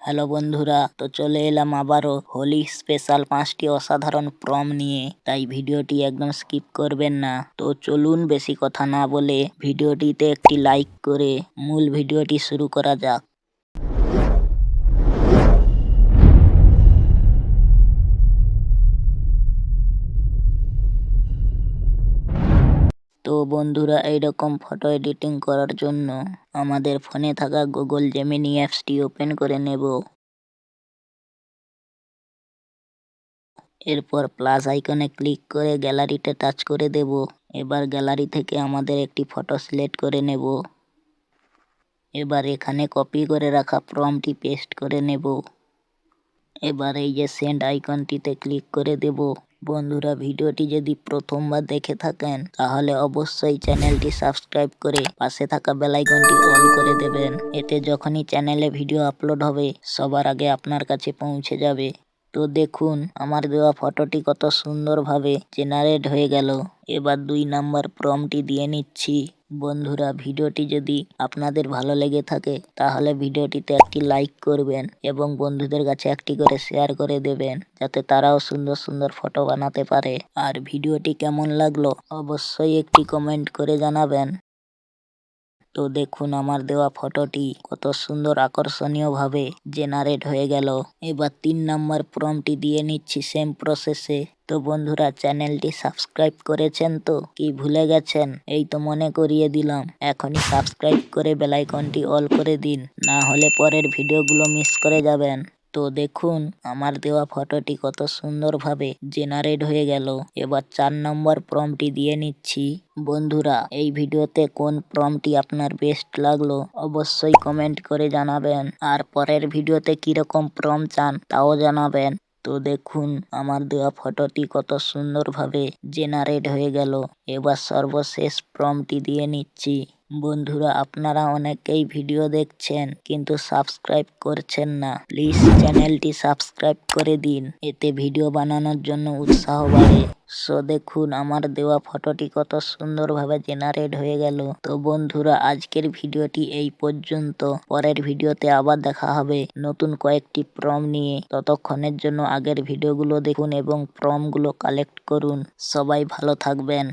Hello বন্ধুরা, তো চলে এলাম আবারও হোলি স্পেশাল 5টি অসাধারণ প্রম নিয়ে। তাই ভিডিওটি একদম স্কিপ করবেন না। তো চলুন বেশি কথা না বলে ভিডিওটিতে একটি লাইক করে মূল ভিডিওটি শুরু করা যাক। তো বন্ধুরা, এইরকম ফটো এডিটিং করার জন্য আমাদের ফোনে থাকা গুগল জেমিনি অ্যাপসটি ওপেন করে নেব। এরপর প্লাস আইকনে ক্লিক করে গ্যালারিতে টাচ করে দেব। এবার গ্যালারি থেকে আমাদের একটি ফটো সিলেক্ট করে নেব। এবার এখানে কপি করে রাখা প্রম্পটটি পেস্ট করে নেব। এবার এই যে সেন্ড আইকনটিতে ক্লিক করে দেব। বন্ধুরা, ভিডিওটি যদি প্রথমবার দেখে থাকেন তাহলে অবশ্যই চ্যানেলটি সাবস্ক্রাইব করে পাশে থাকা বেল আইকনটি অল করে দেবেন। এতে যখনই চ্যানেলে ভিডিও আপলোড হবে সবার আগে আপনার কাছে পৌঁছে যাবে। তো দেখুন আমার দেওয়া ফটোটি কত সুন্দরভাবে জেনারেট হয়ে গেল। এবার 2 নাম্বার প্রম্পটটি দিয়ে নিচ্ছি। বন্ধুরা, ভিডিওটি যদি আপনাদের ভালো লেগে থাকে তাহলে ভিডিওটিতে একটি লাইক করবেন এবং বন্ধুদের কাছে একটি করে শেয়ার করে দেবেন, যাতে তারাও সুন্দর সুন্দর ফটো বানাতে পারে। আর ভিডিওটি কেমন লাগলো অবশ্যই একটি কমেন্ট করে জানাবেন। তো দেখুন আমার দেওয়া ফটোটি কত সুন্দর আকর্ষণীয় ভাবে জেনারেট হয়ে গেল। এবার 3 নাম্বার প্রম্পটটি দিয়ে নিচ্ছি সেম প্রসেসে। তো বন্ধুরা, চ্যানেলটি সাবস্ক্রাইব করেছেন তো? কি ভুলে গেছেন? এই তো মনে করিয়ে দিলাম, এখনই সাবস্ক্রাইব করে বেল আইকনটি অল করে দিন, না হলে পরের ভিডিওগুলো মিস করে যাবেন। তো দেখুন আমার দেওয়া ফটোটি কত সুন্দরভাবে জেনারেট হয়ে গেল। এবার 4 নম্বর প্রম্পটটি দিয়ে নিচ্ছি। বন্ধুরা, এই ভিডিওতে কোন প্রম্পটটি আপনার বেস্ট লাগলো অবশ্যই কমেন্ট করে জানাবেন। আর পরের ভিডিওতে কিরকম প্রম্পট চান তাও জানাবেন। তো দেখুন আমার দেওয়া ফটোটি কত সুন্দরভাবে জেনারেট হয়ে গেল। এবার সর্বশেষ প্রম্পটটি দিয়ে নিচ্ছি। বন্ধুরা, আপনারা অনেকেই ভিডিও দেখছেন কিন্তু সাবস্ক্রাইব করছেন না। প্লিজ চ্যানেলটি সাবস্ক্রাইব করে দিন, এতে ভিডিও বানানোর জন্য উৎসাহ বাড়ে। সো দেখুন আমার দেওয়া ফটোটি কত সুন্দরভাবে জেনারেট হয়ে গেল। তো বন্ধুরা, আজকের ভিডিওটি এই পর্যন্ত। পরের ভিডিওতে আবার দেখা হবে নতুন কয়েকটি প্রম নিয়ে। ততক্ষণের জন্য আগের ভিডিওগুলো দেখুন এবং প্রমগুলো কালেক্ট করুন। সবাই ভালো থাকবেন।